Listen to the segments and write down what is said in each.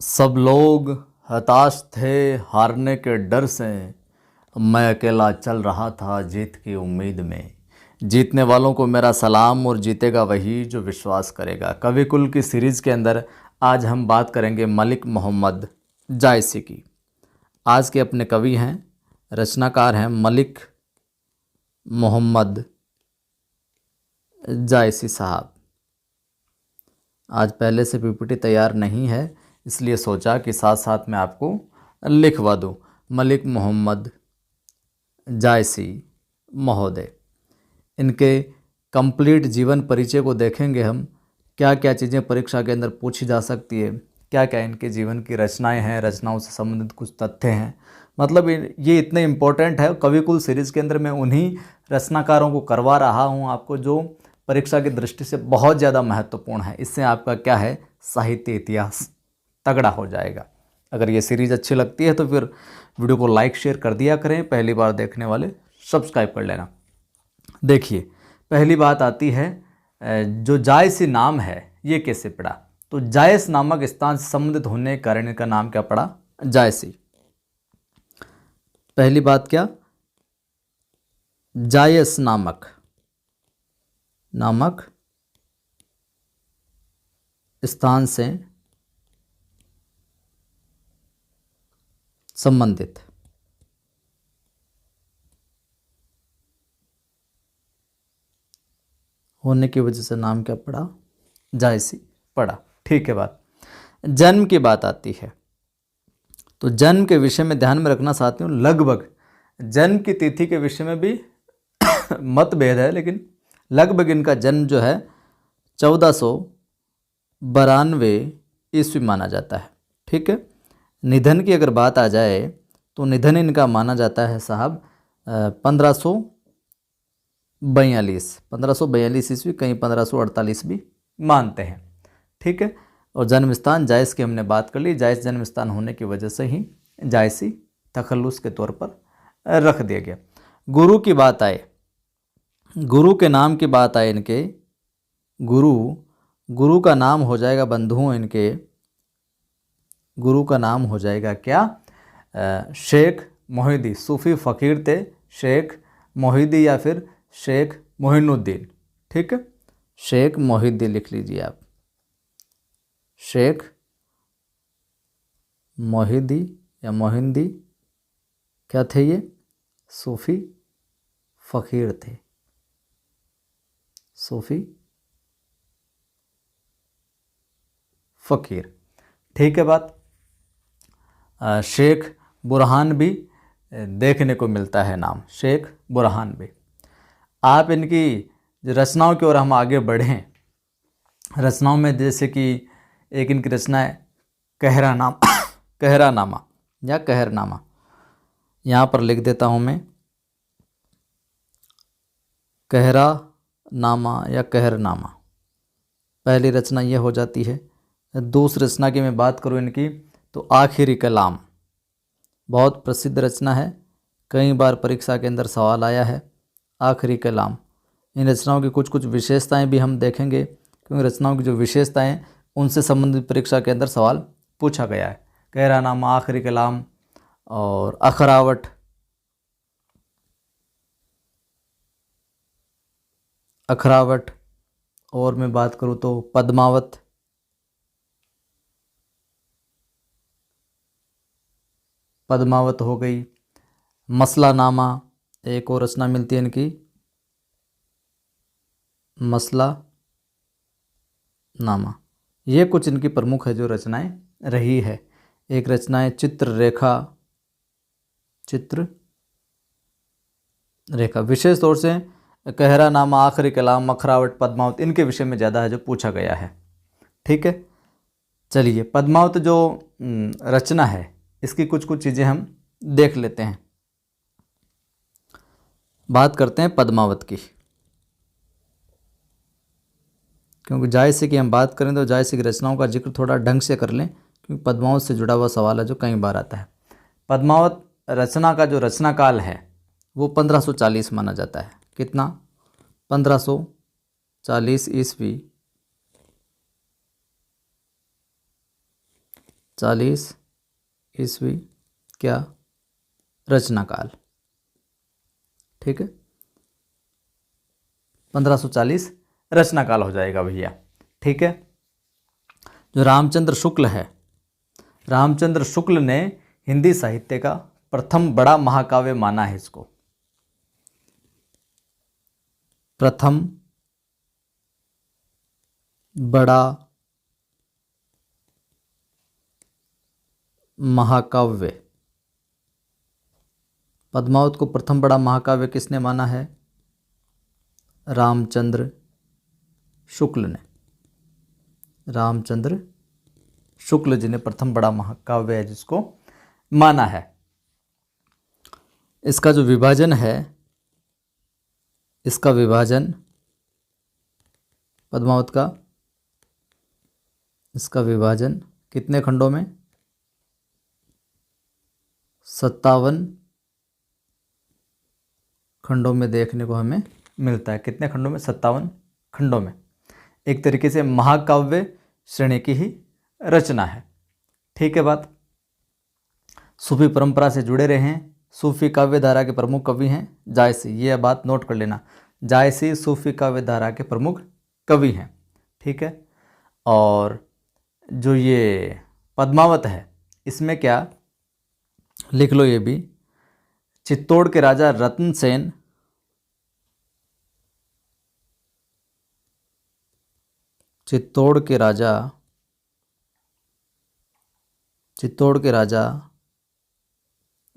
सब लोग हताश थे हारने के डर से। मैं अकेला चल रहा था जीत की उम्मीद में। जीतने वालों को मेरा सलाम और जीतेगा वही जो विश्वास करेगा। कवि कुल की सीरीज़ के अंदर आज हम बात करेंगे मलिक मोहम्मद जायसी की। आज के अपने कवि हैं, रचनाकार हैं मलिक मोहम्मद जायसी साहब। आज पहले से पीपीटी तैयार नहीं है, इसलिए सोचा कि साथ साथ में आपको लिखवा दूं। मलिक मोहम्मद जायसी महोदय, इनके कंप्लीट जीवन परिचय को देखेंगे हम। क्या क्या चीज़ें परीक्षा के अंदर पूछी जा सकती है, क्या क्या इनके जीवन की रचनाएं हैं, रचनाओं से संबंधित कुछ तथ्य हैं। मतलब ये इतने इम्पोर्टेंट है। कविकुल सीरीज़ के अंदर मैं उन्हीं रचनाकारों को करवा रहा हूँ आपको जो परीक्षा की दृष्टि से बहुत ज़्यादा महत्वपूर्ण है। इससे आपका क्या है, साहित्य इतिहास तगड़ा हो जाएगा। अगर ये सीरीज़ अच्छी लगती है तो फिर वीडियो को लाइक शेयर कर दिया करें। पहली बार देखने वाले सब्सक्राइब कर लेना। देखिए, पहली बात आती है जो जायसी नाम है ये कैसे पड़ा। तो जायस नामक स्थान से संबंधित होने के कारण इनका नाम क्या पड़ा, जायसी। पहली बात क्या, जायस नामक स्थान से संबंधित होने की वजह से नाम क्या पड़ा, जायसी पड़ा। ठीक है। बात जन्म की बात आती है तो जन्म के विषय में ध्यान में रखना चाहती हूँ। लगभग जन्म की तिथि के विषय में भी मतभेद है, लेकिन लगभग इनका जन्म जो है 1492 ईस्वी माना जाता है। ठीक है। निधन की अगर बात आ जाए तो निधन इनका माना जाता है साहब 1542 ईस्वी, कहीं 1548 भी मानते हैं। ठीक है। और जन्म स्थान जायस की हमने बात कर ली। जायस जन्म स्थान होने की वजह से ही जायसी तखल्लुस के तौर पर रख दिया गया। गुरु की बात आए, गुरु के नाम की बात आए, इनके गुरु का नाम हो जाएगा बंधुओं, इनके गुरु का नाम हो जाएगा क्या, शेख मोहिद्दीन। सूफी फ़कीर थे शेख मोहिद्दीन या फिर शेख मोइनुद्दीन। ठीक है, शेख मोहिद्दीन लिख लीजिए आप। शेख मोहिद्दीन या मोहिंदी क्या थे, ये सूफी फ़कीर थे, सूफी फ़कीर। ठीक है। बात शेख बुरहान भी देखने को मिलता है नाम, शेख बुरहान भी। आप इनकी रचनाओं की ओर हम आगे बढ़ें। रचनाओं में जैसे कि एक इनकी रचना है कहरानामा या कहरनामा। यहाँ पर लिख देता हूँ मैं, कहरानामा या कहरनामा। पहली रचना ये हो जाती है। दूसरी रचना की मैं बात करूँ इनकी तो आखिरी कलाम, बहुत प्रसिद्ध रचना है, कई बार परीक्षा के अंदर सवाल आया है। आखिरी कलाम, इन रचनाओं की कुछ कुछ विशेषताएं भी हम देखेंगे, क्योंकि रचनाओं की जो विशेषताएं उनसे संबंधित परीक्षा के अंदर सवाल पूछा गया है। कहरानामा, आखिरी कलाम और अखरावट, और मैं बात करूँ तो पद्मावत हो गई। मसला नामा एक और रचना मिलती है इनकी, मसला नामा। ये कुछ इनकी प्रमुख है जो रचनाएं रही है। एक रचना है चित्ररेखा। विशेष तौर से कहरानामा, आखिरी कलाम, अखरावट, पद्मावत, इनके विषय में ज़्यादा है जो पूछा गया है। ठीक है। चलिए, पद्मावत जो रचना है इसकी कुछ कुछ चीज़ें हम देख लेते हैं। बात करते हैं पद्मावत की, क्योंकि जायसी की हम बात करें तो जायसी की रचनाओं का जिक्र थोड़ा ढंग से कर लें, क्योंकि पद्मावत से जुड़ा हुआ सवाल है जो कई बार आता है। पद्मावत रचना का जो रचना काल है वो 1540 माना जाता है। कितना, 1540 ईस्वी 1540 ईस्वी क्या रचना काल। ठीक है, 1540 रचना काल हो जाएगा भैया। ठीक है, जो रामचंद्र शुक्ल है, रामचंद्र शुक्ल ने हिंदी साहित्य का प्रथम बड़ा महाकाव्य माना है इसको। प्रथम बड़ा महाकाव्य, पद्मावत को प्रथम बड़ा महाकाव्य किसने माना है? रामचंद्र शुक्ल ने। रामचंद्र शुक्ल जी ने प्रथम बड़ा महाकाव्य है जिसको माना है। इसका जो विभाजन है, इसका विभाजन पद्मावत का, इसका विभाजन कितने खंडों में? 57 खंडों में देखने को हमें मिलता है। कितने खंडों में? 57 खंडों में। एक तरीके से महाकाव्य श्रेणी की ही रचना है। ठीक है बात। सूफी परंपरा से जुड़े रहे हैं। सूफी काव्य धारा के प्रमुख कवि हैं जायसी। ये बात नोट कर लेना, जायसी सूफी काव्य धारा के प्रमुख कवि हैं। ठीक है, और जो ये पद्मावत है इसमें क्या लिख लो, ये भी चित्तौड़ के राजा रतन सेन, चित्तौड़ के राजा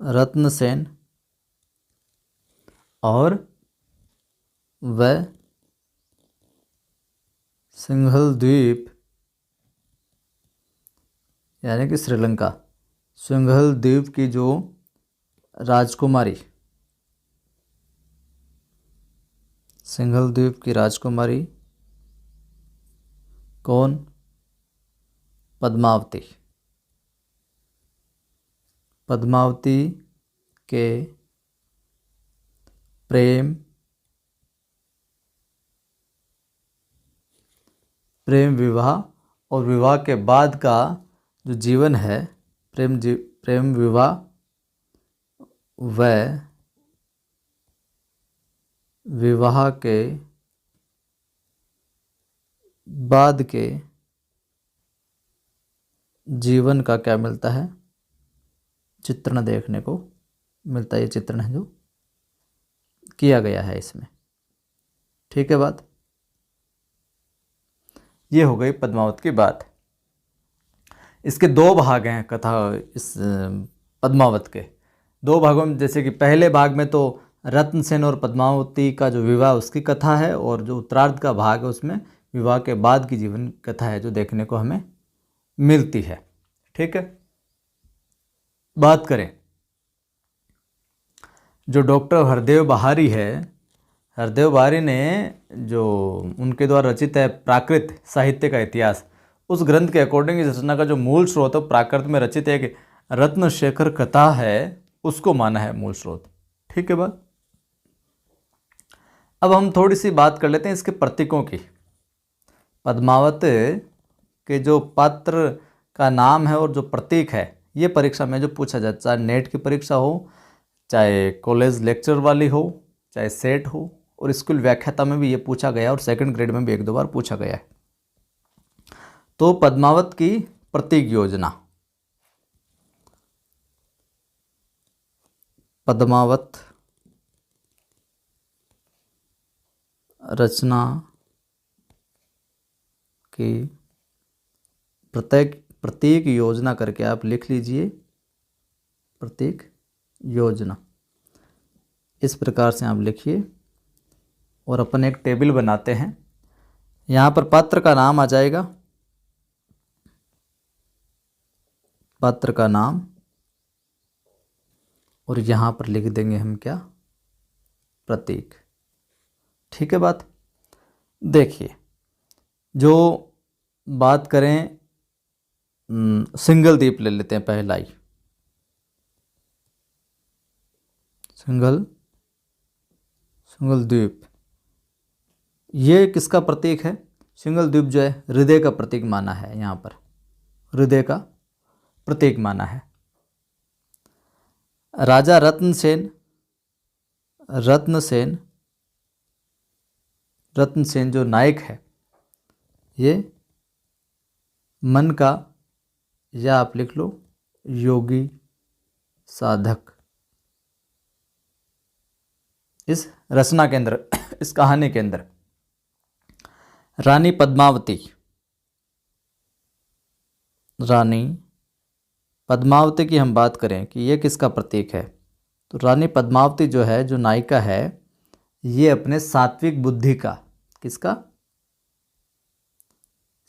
रत्न सेन और वह सिंघल द्वीप यानी कि श्रीलंका, सिंघल द्वीप की जो राजकुमारी, सिंघल द्वीप की राजकुमारी कौन? पद्मावती। पद्मावती के प्रेम विवाह और विवाह के बाद का जो जीवन है, प्रेम विवाह व विवाह के बाद के जीवन का क्या मिलता है? चित्रण देखने को मिलता है। ये चित्रण है जो किया गया है इसमें। ठीक है बात। ये हो गई पद्मावत की बात। इसके दो भाग हैं कथा, इस पद्मावत के दो भागों में। जैसे कि पहले भाग में तो रत्न सेन और पद्मावती का जो विवाह उसकी कथा है, और जो उत्तरार्ध का भाग है उसमें विवाह के बाद की जीवन कथा है जो देखने को हमें मिलती है। ठीक है, बात करें जो डॉक्टर हरदेव बहारी है, हरदेव बहारी ने जो उनके द्वारा रचित है प्राकृत साहित्य का इतिहास, उस ग्रंथ के अकॉर्डिंग इस रचना का जो मूल स्रोत है प्राकृत में रचित है कि रत्नशेखर कथा है, उसको माना है मूल स्रोत। ठीक है बात। अब हम थोड़ी सी बात कर लेते हैं इसके प्रतीकों की। पद्मावत के जो पात्र का नाम है और जो प्रतीक है, ये परीक्षा में जो पूछा जाता है, चाहे नेट की परीक्षा हो, चाहे कॉलेज लेक्चर वाली हो, चाहे सेट हो, और स्कूल व्याख्याता में भी ये पूछा गया और सेकंड ग्रेड में भी एक दो बार पूछा गया है। तो पद्मावत की प्रतीक योजना, पद्मावत रचना की प्रतीक योजना करके आप लिख लीजिए। प्रतीक योजना इस प्रकार से आप लिखिए, और अपन एक टेबल बनाते हैं। यहाँ पर पात्र का नाम आ जाएगा, पात्र का नाम, और यहाँ पर लिख देंगे हम क्या? प्रतीक। ठीक है बात। देखिए, जो बात करें सिंघल द्वीप ले लेते हैं पहला ही। सिंघल द्वीप, ये किसका प्रतीक है? सिंघल द्वीप जो है हृदय का प्रतीक माना है। यहाँ पर हृदय का प्रतीक माना है। राजा रत्नसेन जो नायक है, ये मन का, या आप लिख लो योगी साधक, इस रचना के अंदर, इस कहानी के अंदर। रानी पद्मावती की हम बात करें कि ये किसका प्रतीक है, तो रानी पद्मावती जो है, जो नायिका है, ये अपने सात्विक बुद्धि का, किसका,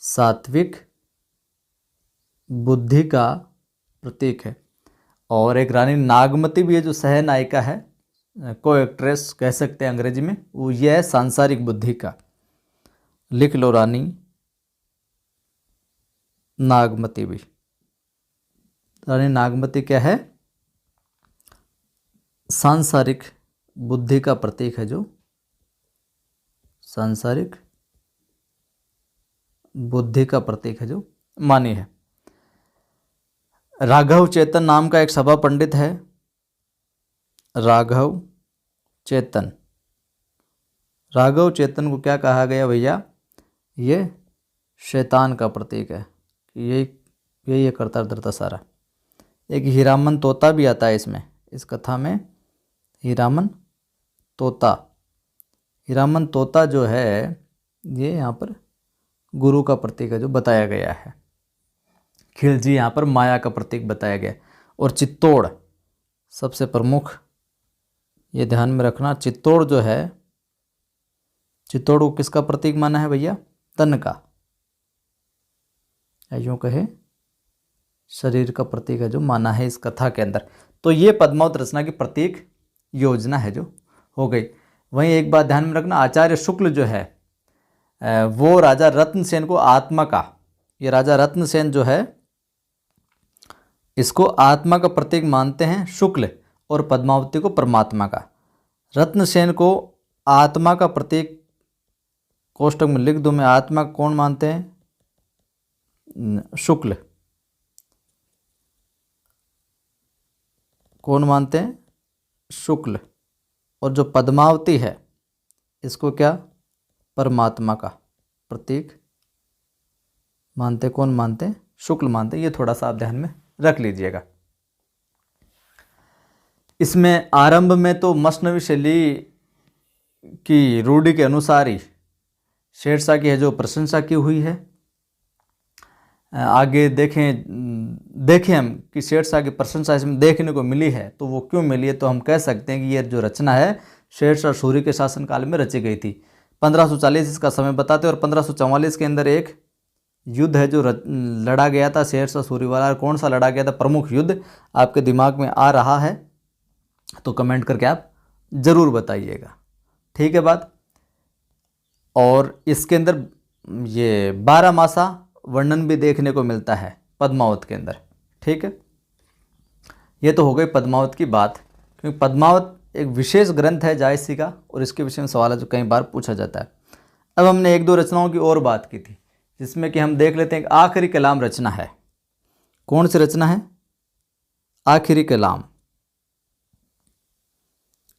सात्विक बुद्धि का प्रतीक है। और एक रानी नागमती भी है जो सह नायिका है, को एक्ट्रेस कह सकते हैं अंग्रेजी में, वो ये है सांसारिक बुद्धि का। लिख लो रानी नागमती भी। रानी नागमती क्या है, सांसारिक बुद्धि का प्रतीक है, जो सांसारिक बुद्धि का प्रतीक है, जो मानी है। राघव चेतन नाम का एक सभा पंडित है, राघव चेतन को क्या कहा गया भैया, ये शैतान का प्रतीक है, यही ये करता धरता सारा। एक हीरामन तोता भी आता है इसमें, इस कथा में हीरामन तोता जो है, ये यहाँ पर गुरु का प्रतीक है, जो बताया गया है। खिलजी यहाँ पर माया का प्रतीक बताया गया। और चित्तौड़ सबसे प्रमुख, ये ध्यान में रखना, चित्तौड़ जो है, चित्तौड़ को किसका प्रतीक माना है भैया, तन का, यूँ कहे शरीर का प्रतीक है, जो माना है इस कथा के अंदर। तो ये पद्मावत रचना की प्रतीक योजना है, जो हो गई। वहीं एक बात ध्यान में रखना, आचार्य शुक्ल जो है, वो राजा रत्नसेन को आत्मा का, ये राजा रत्नसेन जो है, इसको आत्मा का प्रतीक मानते हैं शुक्ल, और पद्मावती को परमात्मा का। रत्नसेन को आत्मा का प्रतीक, कोष्टक में लिख दूं मैं, आत्मा कौन मानते हैं, शुक्ल। कौन मानते हैं, शुक्ल। और जो पद्मावती है, इसको क्या, परमात्मा का प्रतीक मानते। कौन मानते, शुक्ल मानते। ये थोड़ा सा आप ध्यान में रख लीजिएगा। इसमें आरंभ में तो मसनवी शैली की रूढ़ि के अनुसार ही शेरशाह की है जो प्रशंसा की हुई है। आगे देखें हम कि शेरशाह की प्रशंसा इसमें देखने को मिली है, तो वो क्यों मिली है, तो हम कह सकते हैं कि ये जो रचना है शेरशाह सूरी के शासनकाल में रची गई थी। 1540 इसका समय बताते हैं, और 1544 के अंदर एक युद्ध है जो लड़ा गया था शेरशाह सूरी वाला। कौन सा लड़ा गया था, प्रमुख युद्ध आपके दिमाग में आ रहा है तो कमेंट करके आप ज़रूर बताइएगा, ठीक है बात। और इसके अंदर ये 12 मासा वर्णन भी देखने को मिलता है पद्मावत के अंदर, ठीक है। ये तो हो गई पद्मावत की बात, क्योंकि पद्मावत एक विशेष ग्रंथ है जायसी का, और इसके विषय में सवाल है जो कई बार पूछा जाता है। अब हमने एक दो रचनाओं की और बात की थी, जिसमें कि हम देख लेते हैं कि आखिरी कलाम रचना है। कौन सी रचना है, आखिरी कलाम।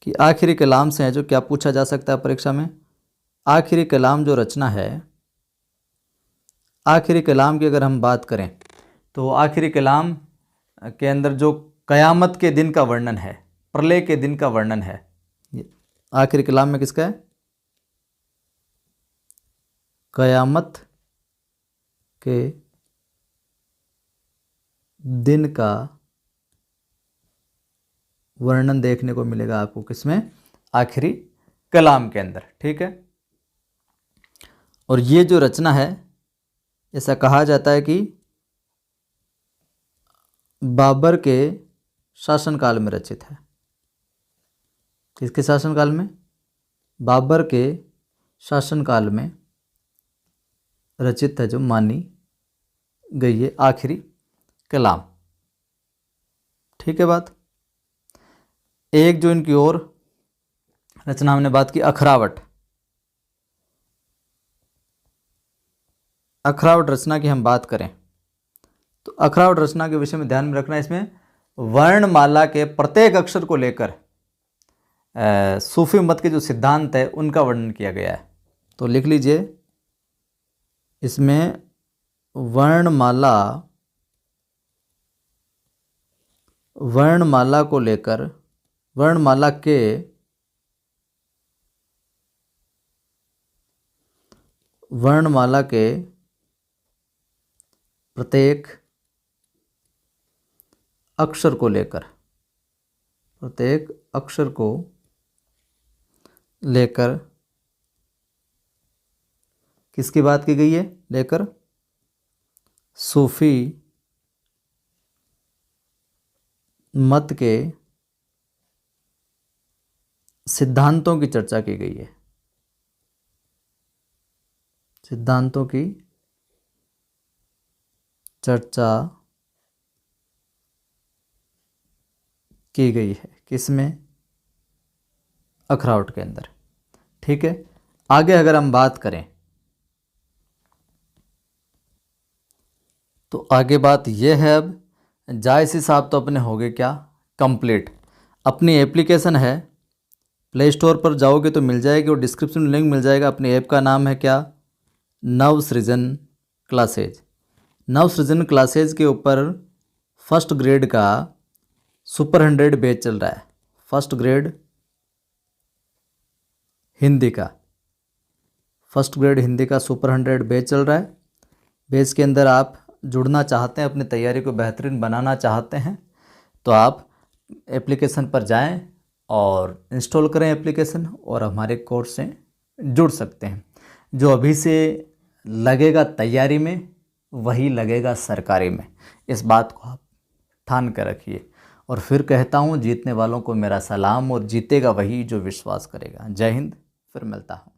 कि आखिरी कलाम से है जो क्या पूछा जा सकता है परीक्षा में, आखिरी कलाम जो रचना है, आखिरी कलाम की अगर हम बात करें तो आखिरी कलाम के अंदर जो कयामत के दिन का वर्णन है, प्रलय के दिन का वर्णन है, आखिरी कलाम में किसका है, कयामत के दिन का वर्णन देखने को मिलेगा आपको किसमें, आखिरी कलाम के अंदर, ठीक है। और ये जो रचना है, ऐसा कहा जाता है कि बाबर के शासनकाल में रचित है। किसके शासनकाल में, बाबर के शासनकाल में रचित है, जो मानी गई है आखिरी कलाम, ठीक है बात। एक जो इनकी और रचना हमने बात की, अखरावट। अखरावट रचना की हम बात करें तो अखरावट रचना के विषय में ध्यान में रखना, इसमें वर्णमाला के प्रत्येक अक्षर को लेकर सूफी मत के जो सिद्धांत है उनका वर्णन किया गया है। तो लिख लीजिए, इसमें वर्णमाला को लेकर, वर्णमाला के प्रत्येक अक्षर को लेकर किसकी बात की गई है? लेकर सूफी मत के सिद्धांतों की चर्चा की गई है। सिद्धांतों की चर्चा की गई है किसमें? अखरावट के अंदर। ठीक है, आगे अगर हम बात करें तो आगे बात यह है, अब जायसी साहब तो अपने हो गए क्या? कंप्लीट। अपनी एप्लीकेशन है, प्ले स्टोर पर जाओगे तो मिल जाएगी और डिस्क्रिप्शन में लिंक मिल जाएगा। अपनी ऐप का नाम है क्या? नवसृजन क्लासेज। नवसृजन क्लासेज के ऊपर फर्स्ट ग्रेड का सुपर 100 बैच चल रहा है। फर्स्ट ग्रेड हिंदी का सुपर 100 बैच चल रहा है। बैच के अंदर आप जुड़ना चाहते हैं, अपनी तैयारी को बेहतरीन बनाना चाहते हैं, तो आप एप्लीकेशन पर जाएं और इंस्टॉल करें एप्लीकेशन और हमारे कोर्स से जुड़ सकते हैं। जो अभी से लगेगा तैयारी में वही लगेगा सरकारी में, इस बात को आप ठान कर रखिए। और फिर कहता हूँ, जीतने वालों को मेरा सलाम, और जीतेगा वही जो विश्वास करेगा। जय हिंद, फिर मिलता हूँ।